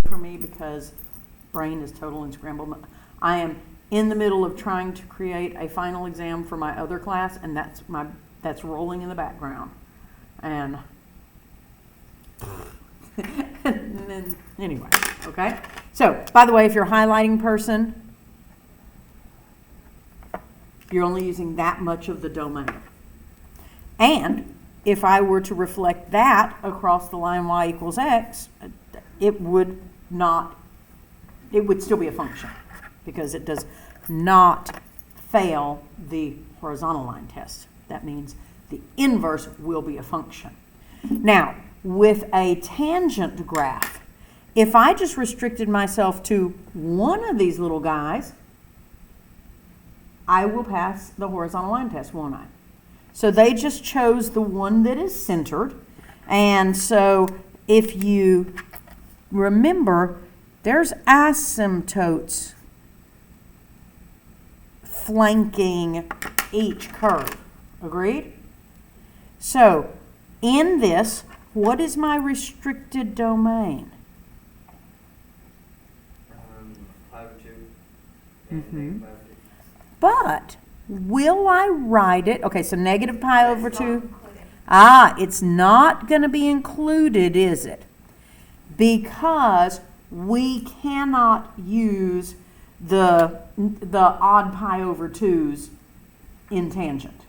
for me because brain is total and scrambled. I am in the middle of trying to create a final exam for my other class, and that's rolling in the background. And then, anyway, okay? So, by the way, if you're a highlighting person, you're only using that much of the domain. And if I were to reflect that across the line y equals x, it would still be a function because it does not fail the horizontal line test. That means the inverse will be a function. Now, with a tangent graph, if I just restricted myself to one of these little guys, I will pass the horizontal line test, won't I? So they just chose the one that is centered. And so if you remember, there's asymptotes flanking each curve. Agreed? So in this, what is my restricted domain? Pi over 2. Mm-hmm. But will I write it? Okay, so negative pi over 2. It's not going to be included, is it? Because we cannot use the odd pi over 2's in tangent.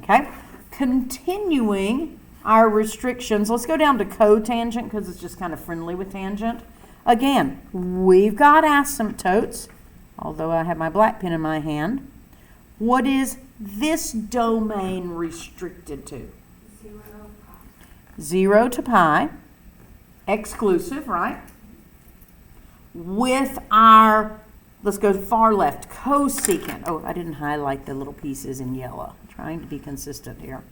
Okay? Continuing our restrictions, let's go down to cotangent because it's just kind of friendly with tangent. Again, we've got asymptotes, although I have my black pen in my hand. What is this domain restricted to? 0 to pi, exclusive, right? With our, let's go far left, cosecant. Oh, I didn't highlight the little pieces in yellow. I'm trying to be consistent here.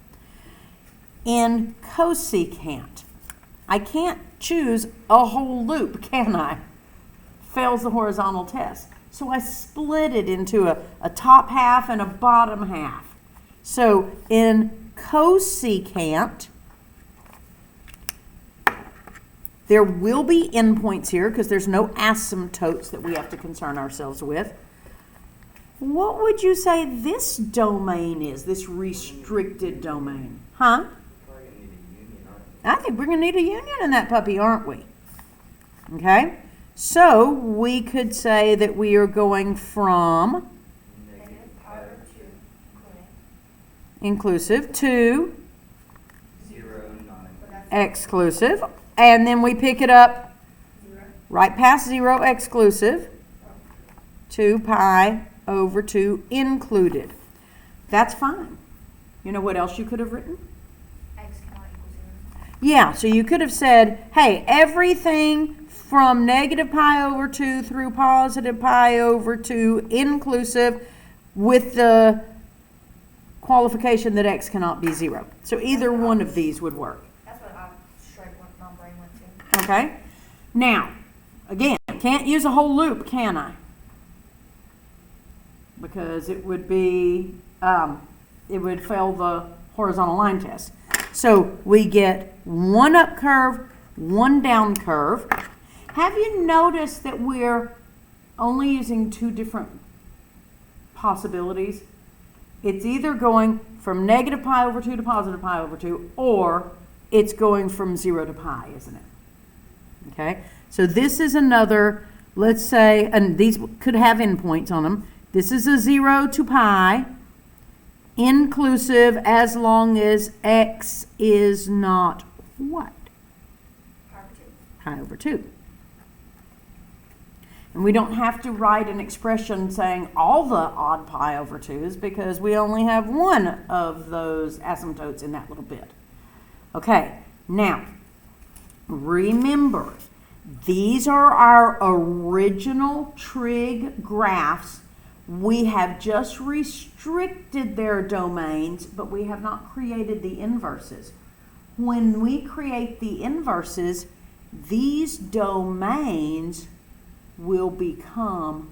In cosecant, I can't choose a whole loop, can I? Fails the horizontal test. So I split it into a top half and a bottom half. So in cosecant, there will be endpoints here because there's no asymptotes that we have to concern ourselves with. What would you say this domain is, this restricted domain? Huh? I think we're going to need a union in that puppy, aren't we? Okay? So we could say that we are going from inclusive to 0, 9. Exclusive. And then we pick it up right past 0 exclusive to pi over 2 included. That's fine. You know what else you could have written? X cannot equal 0. Yeah, so you could have said, hey, everything from negative pi over 2 through positive pi over 2 inclusive with the qualification that x cannot be 0. So either one of these would work. That's what I straight my brain went to. Okay? Now, again, can't use a whole loop, can I? Because it would be, it would fail the horizontal line test. So we get one up curve, one down curve. Have you noticed that we're only using two different possibilities? It's either going from negative pi over 2 to positive pi over 2, or it's going from 0 to pi, isn't it? Okay, so this is another, let's say, and these could have endpoints on them. This is a 0 to pi, inclusive as long as x is not what? Pi over 2. And we don't have to write an expression saying all the odd pi over 2's because we only have one of those asymptotes in that little bit. Okay, now, remember, these are our original trig graphs. We have just restricted their domains, but we have not created the inverses. When we create the inverses, these domains will become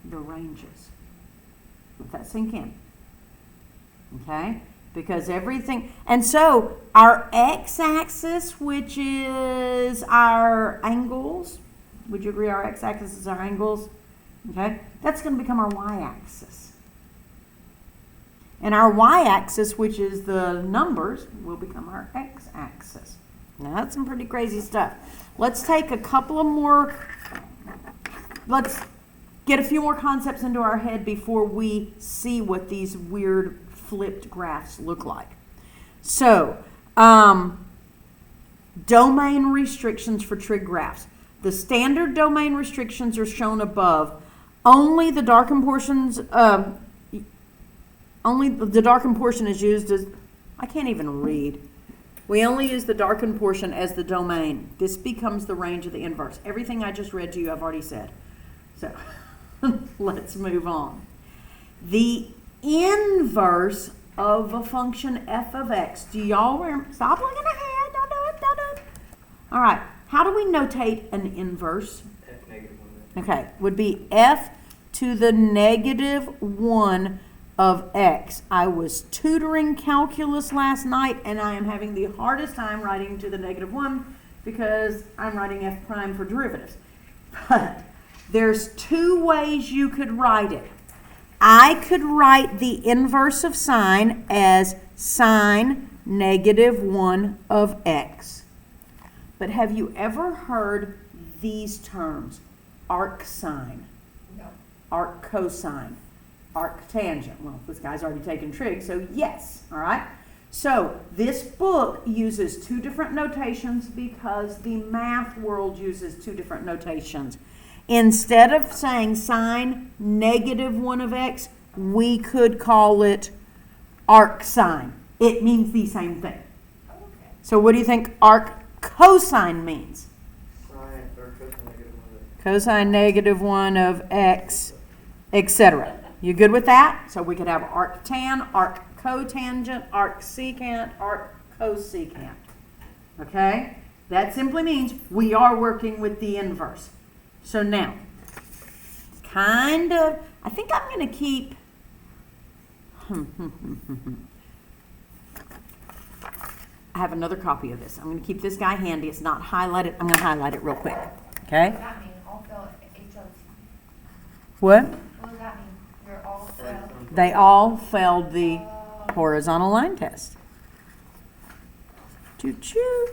the ranges. Let that sink in. Okay? Because everything, and so our x-axis, which is our angles, Would you agree our x-axis is our angles? Okay, that's going to become our y-axis. And our y-axis, which is the numbers, will become our x-axis. Now that's some pretty crazy stuff. Let's take a couple of more, let's get a few more concepts into our head before we see what these weird flipped graphs look like. So, domain restrictions for trig graphs. The standard domain restrictions are shown above. Only the darkened portions, only the darkened portion is used as, I can't even read. We only use the darkened portion as the domain. This becomes the range of the inverse. Everything I just read to you, I've already said. So, let's move on. The inverse of a function f of x. Do y'all remember? Stop looking ahead. Don't do it. Don't do it. All right. How do we notate an inverse? F negative 1. Okay. Would be f to the negative 1 of x. I was tutoring calculus last night, and I am having the hardest time writing to the negative 1 because I'm writing f prime for derivatives. But there's two ways you could write it. I could write the inverse of sine as sine negative 1 of x. But have you ever heard these terms? Arcsine, No. arccosine, arctangent. Well, this guy's already taken trig, so yes, all right? So this book uses two different notations because the math world uses two different notations. Instead of saying sine negative 1 of x, we could call it arcsine. It means the same thing. Oh, okay. So what do you think arccosine means? Sine or cosine negative 1 of x. Cosine negative 1 of x, etc. You good with that? So we could have arctan, arccotangent, arcsecant, arccosecant. Okay? That simply means we are working with the inverse. So now, I think I'm going to keep, I have another copy of this. I'm going to keep this guy handy. It's not highlighted. I'm going to highlight it real quick. Okay? What does that mean? All fail HOT. What? What does that mean? You're all failed. They all failed the horizontal line test. Choo-choo,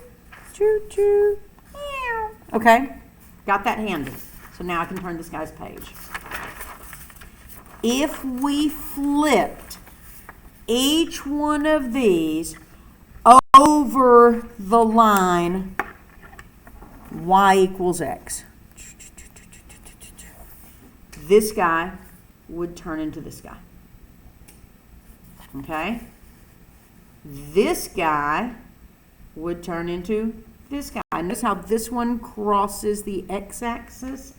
choo-choo, meow. Okay? Got that handy. So now I can turn this guy's page. If we flipped each one of these over the line y equals x, this guy would turn into this guy. Okay? This guy would turn into this guy. Notice how this one crosses the x-axis?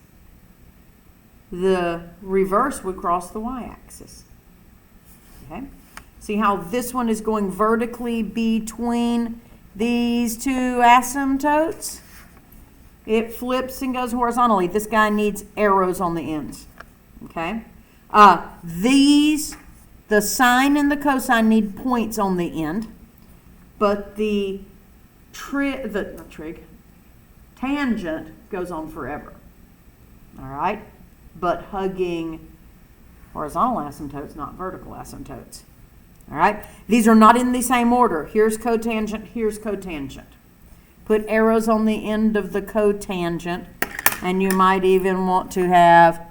The reverse would cross the y-axis. Okay? See how this one is going vertically between these two asymptotes? It flips and goes horizontally. This guy needs arrows on the ends. Okay? The sine and the cosine need points on the end, but the tangent goes on forever. All right? But hugging horizontal asymptotes, not vertical asymptotes. All right? These are not in the same order. Here's cotangent, here's cotangent. Put arrows on the end of the cotangent, and you might even want to have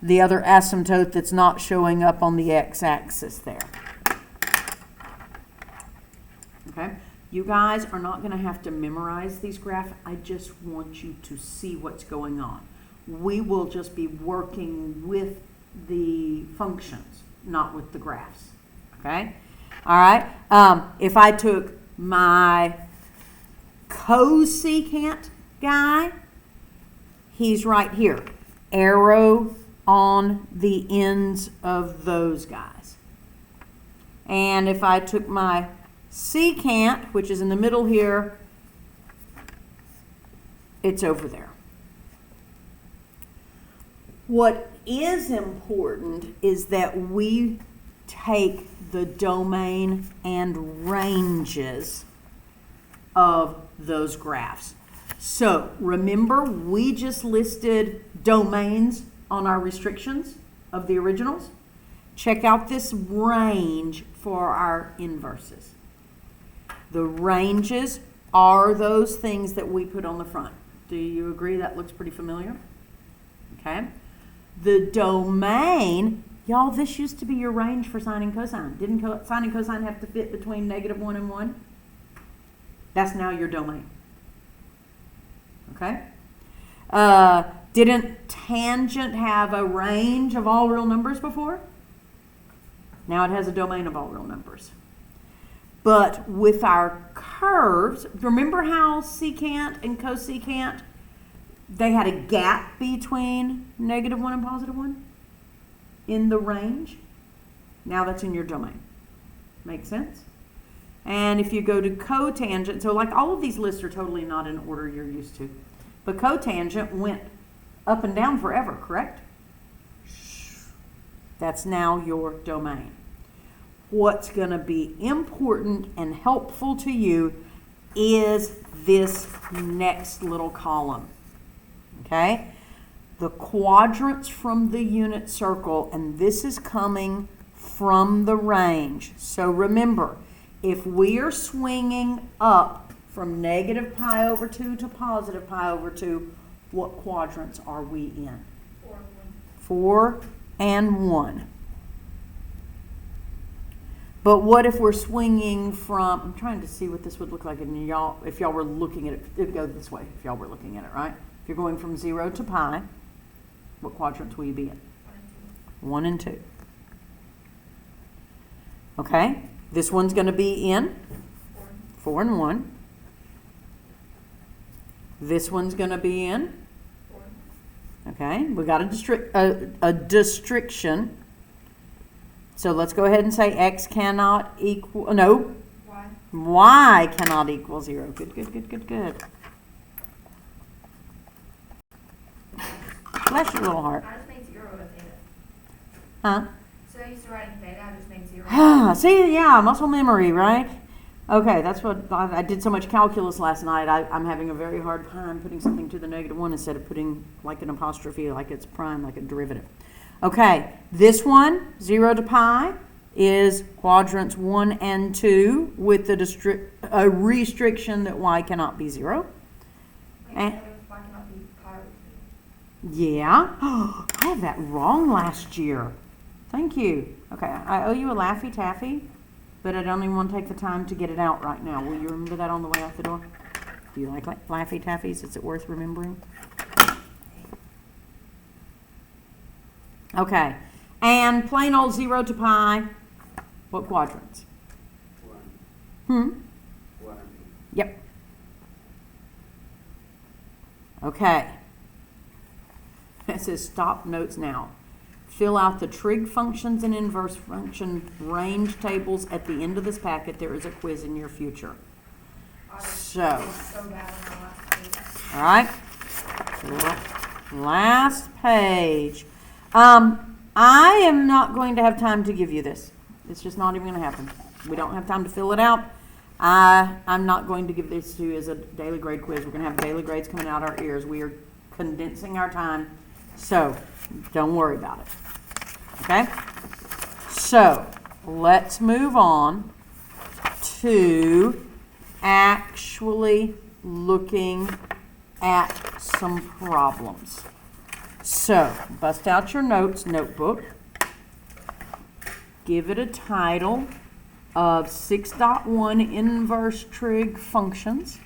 the other asymptote that's not showing up on the x-axis there. Okay? You guys are not going to have to memorize these graphs. I just want you to see what's going on. We will just be working with the functions, not with the graphs. Okay? All right? If I took my cosecant guy, he's right here. Arrow on the ends of those guys. And if I took my secant, which is in the middle here, it's over there. What is important is that we take the domain and ranges of those graphs. So remember, we just listed domains on our restrictions of the originals. Check out this range for our inverses. The ranges are those things that we put on the front. Do you agree that looks pretty familiar? Okay. The domain, y'all, this used to be your range for sine and cosine. Didn't sine and cosine have to fit between -1 and 1? That's now your domain. Okay? Didn't tangent have a range of all real numbers before? Now it has a domain of all real numbers. But with our curves, remember how secant and cosecant, they had a gap between -1 and +1 in the range? Now that's in your domain. Make sense? And if you go to cotangent, so like all of these lists are totally not in order you're used to. But cotangent went up and down forever, correct? That's now your domain. What's going to be important and helpful to you is this next little column. Okay? The quadrants from the unit circle, and this is coming from the range. So remember, if we are swinging up from -π/2 to +π/2, what quadrants are we in? 4 and 1. But what if we're swinging from, I'm trying to see what this would look like, and y'all, if y'all were looking at it, it'd go this way if y'all were looking at it, right? If you're going from 0 to pi, what quadrants will you be in? 1 and 2. Okay, this one's going to be in 4 and 1. This one's going to be in, okay, we got a distriction. So let's go ahead and say x cannot equal, no, y cannot equal 0. Good, good, good, good, good. Bless your little heart. I just made 0 with theta. Huh? So I used to writing theta, I just made 0. See, yeah, muscle memory, right? Okay, that's what I did so much calculus last night. I'm having a very hard time putting something to the -1 instead of putting like an apostrophe, like it's prime, like a derivative. Okay, this one, 0 to pi, is quadrants 1 and 2 with a restriction that y cannot be 0. And, Why cannot be pi over yeah, I had that wrong last year. Thank you. Okay, I owe you a Laffy Taffy, but I don't even want to take the time to get it out right now. Will you remember that on the way out the door? Do you like Laffy Taffies? Is it worth remembering? Okay, and plain old 0 to pi, what quadrants? 1. Yep. Okay. It says stop notes now. Fill out the trig functions and inverse function range tables at the end of this packet. There is a quiz in your future. So, so bad on our last page. all right. Last page. I am not going to have time to give you this. It's just not even going to happen. We don't have time to fill it out. I'm not going to give this to you as a daily grade quiz. We're going to have daily grades coming out our ears. We are condensing our time. So, don't worry about it. Okay? So, let's move on to actually looking at some problems. So, bust out your notebook. Give it a title of 6.1 inverse trig functions.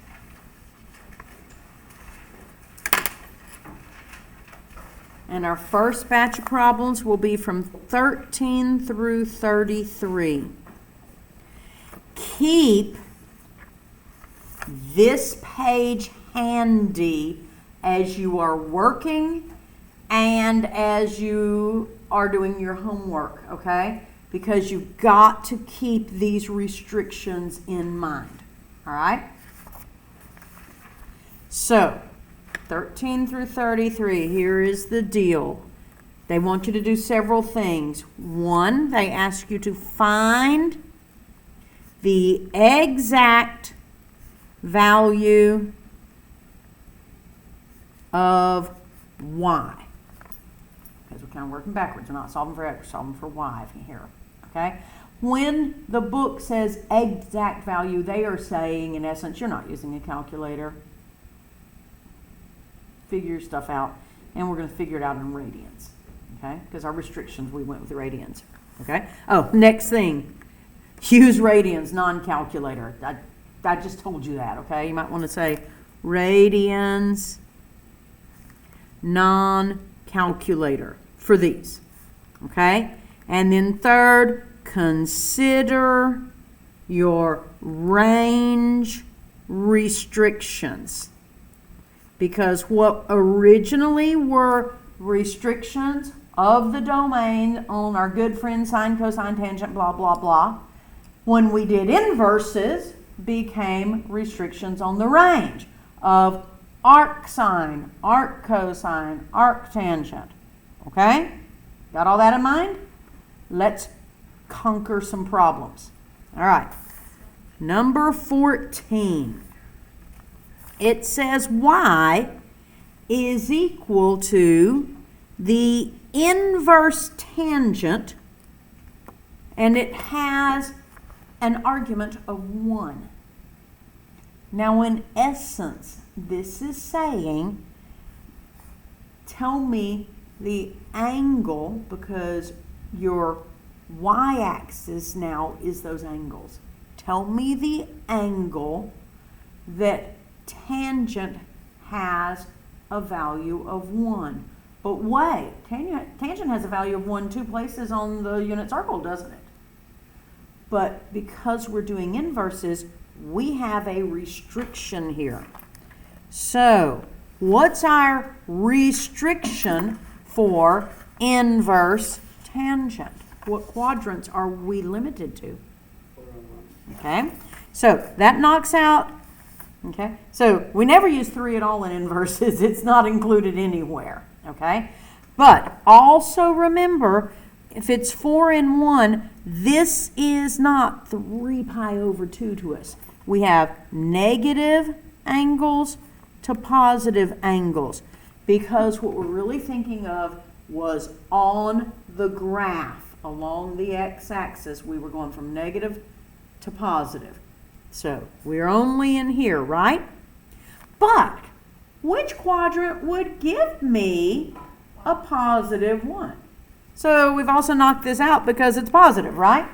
And our first batch of problems will be from 13 through 33. Keep this page handy as you are working and as you are doing your homework, okay? Because you've got to keep these restrictions in mind, all right? So, 13 through 33, here is the deal. They want you to do several things. One, they ask you to find the exact value of y. Because we're kind of working backwards. We're not solving for x, we're solving for y here. Okay? When the book says exact value, they are saying, in essence, you're not using a calculator. Figure your stuff out, and we're going to figure it out in radians. Okay? Because our restrictions, we went with radians. Okay? Oh, next thing. Use radians, non-calculator. I just told you that, okay? You might want to say radians, non-calculator for these. Okay? And then third, consider your range restrictions. Because what originally were restrictions of the domain on our good friend sine, cosine, tangent, blah, blah, blah, when we did inverses, became restrictions on the range of arc sine, arc cosine, arc tangent. Okay? Got all that in mind? Let's conquer some problems. All right. Number 14. It says y is equal to the inverse tangent, and it has an argument of 1. Now, in essence, this is saying, tell me the angle, because your y-axis now is those angles. Tell me the angle that tangent has a value of 1. But wait, tangent has a value of 1 2 places on the unit circle, doesn't it? But because we're doing inverses, we have a restriction here. So, what's our restriction for inverse tangent? What quadrants are we limited to? 4 and 1. Okay, so that knocks out. Okay, so we never use 3 at all in inverses. It's not included anywhere. Okay, but also remember, if it's 4 and 1, this is not 3 pi over 2 to us. We have negative angles to positive angles, because what we're really thinking of was on the graph along the x-axis, we were going from negative to positive. So we're only in here, right? But which quadrant would give me a positive 1? So we've also knocked this out because it's positive, right?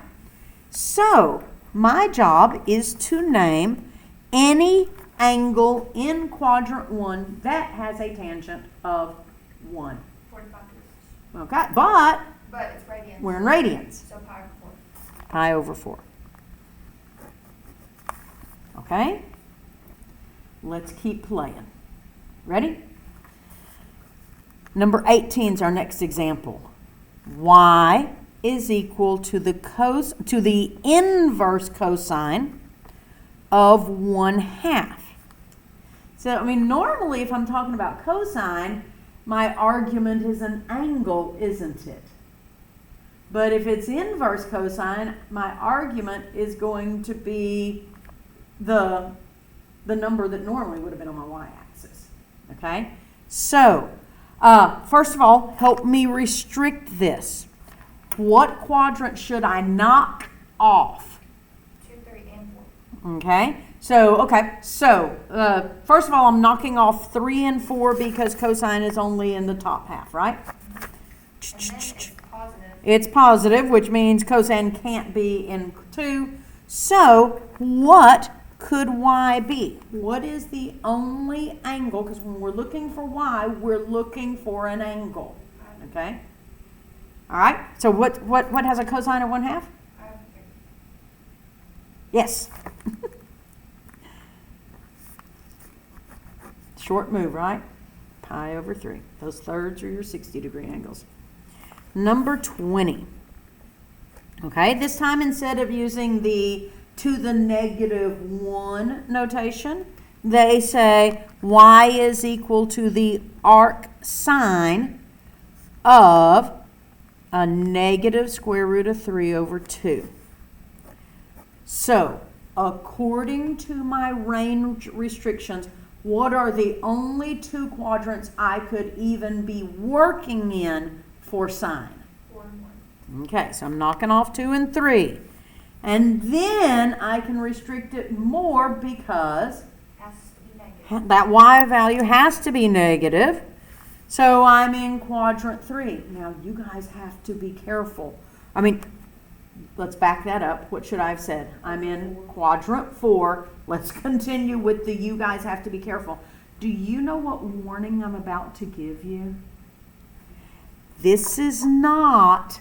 So my job is to name any angle in quadrant 1 that has a tangent of 1. 45 degrees. Okay, but But it's radians. we're in radians. So pi over 4. Pi over 4. Okay? Let's keep playing. Ready? Number 18 is our next example. Y is equal to the inverse cosine of 1/2. So, I mean, normally if I'm talking about cosine, my argument is an angle, isn't it? But if it's inverse cosine, my argument is going to be the number that normally would have been on my y-axis. Okay? So, first of all, help me restrict this. What quadrant should I knock off? 2, 3, and 4. Okay? So, first of all, I'm knocking off 3 and 4 because cosine is only in the top half, right? And then it's positive. It's positive, which means cosine can't be in 2. So, what could y be? What is the only angle? Because when we're looking for y, we're looking for an angle. Okay? All right. So what has a cosine of 1/2? Pi over 3. Yes. Short move, right? Pi over 3. Those thirds are your 60-degree angles. Number 20. Okay, this time instead of using the to the -1 notation, they say y is equal to the arc sine of a negative square root of 3 over 2. So, according to my range restrictions, what are the only two quadrants I could even be working in for sine? 4 and 1. Okay, so I'm knocking off 2 and 3. And then I can restrict it more because Has to be negative. that y value has to be negative. So I'm in quadrant 3. Now you guys have to be careful. I mean, let's back that up. What should I have said? I'm in quadrant 4. Let's continue with the you guys have to be careful. Do you know what warning I'm about to give you? This is not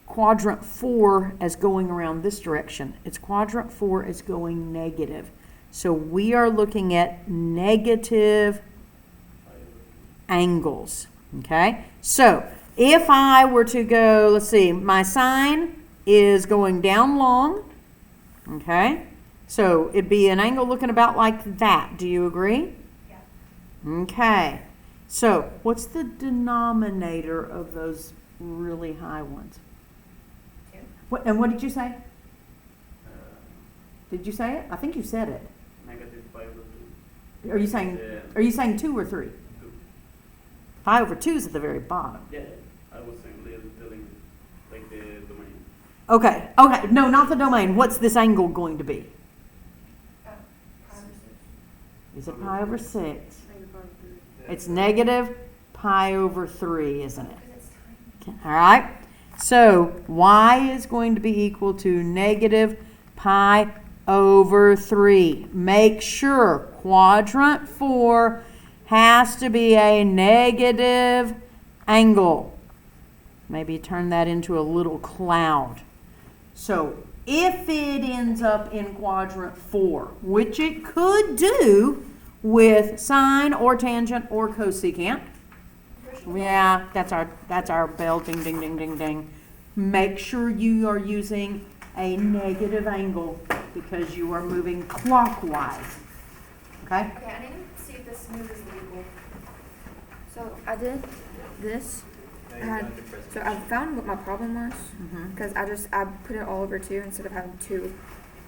quadrant 4 as going around this direction. It's quadrant 4 as going negative. So we are looking at negative angles. Okay? So if I were to go, let's see, my sine is going down long. Okay? So it'd be an angle looking about like that. Do you agree? Yeah. Okay. So what's the denominator of those really high ones? 2. And what did you say? Did you say it? I think you said it. Negative pi over 2. Are you saying Yeah. are you saying 2 or 3? 2. Pi over 2 is at the very bottom. Yeah, I was saying, telling like the domain. Okay. Okay. No, not the domain. What's this angle going to be? Pi over 6. Is it pi over 6? It's negative pi over 3, isn't it? Because it's tiny. Okay, all right. So y is going to be equal to negative pi over 3. Make sure quadrant 4 has to be a negative angle. Maybe turn that into a little cloud. So if it ends up in quadrant 4, which it could do with sine or tangent or cosecant, yeah, that's our bell, ding, ding, ding, ding, ding. Make sure you are using a negative angle because you are moving clockwise. Okay? Okay, I need to see if this move is legal. So I did this. So I found what my problem was because I put it all over 2 instead of having 2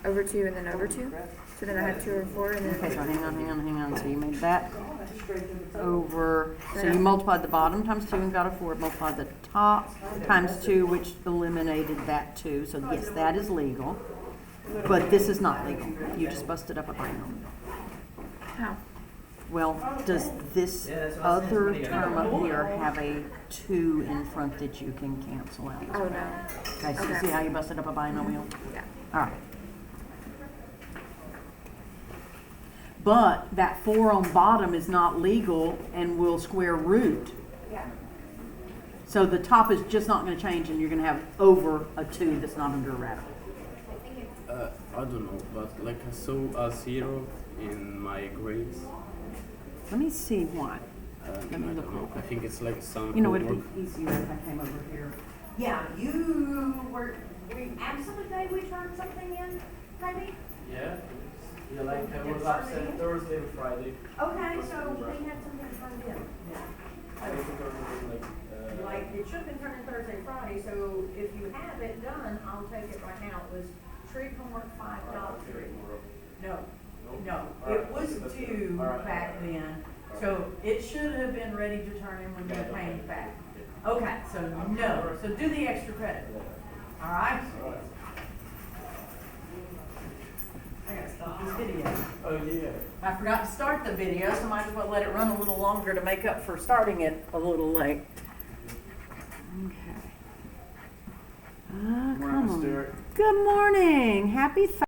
over 2 and then over 2. So then I had 2 over 4 and then. Okay, so hang on. So you made that over, so you multiplied the bottom times 2 and got a 4, multiplied the top times 2, which eliminated that 2. So yes, that is legal, but this is not legal. You just busted up a binomial. How? Well, does this other term up here have a 2 in front that you can cancel out? Oh no. Okay, so you see how you busted up a binomial? Yeah. All right. But that 4 on bottom is not legal and will square root. Yeah. So the top is just not going to change and you're going to have over a 2 that's not under a radical. I think it's I don't know, but like I saw a 0 in my grades. Let me see what. Let me I look don't know. real quick. I think it's like some You know, it'd homework. be easier if I came over here. Yeah, you were absent day we turned something in, maybe? Yeah. Yeah, like I was absent Thursday and Friday. Okay, so we had something turned in. I think it was Like, it should have been turned in Thursday, Friday, so if you have it done, I'll take it right now. It was Trig homework 5.3. No, it was due back then, so it should have been ready to turn in when you came back. Okay, so no, so do the extra credit. All right? I gotta stop this video. Oh yeah. I forgot to start the video, so I might as well let it run a little longer to make up for starting it a little late. Okay. Come on. Stuart. Good morning. Happy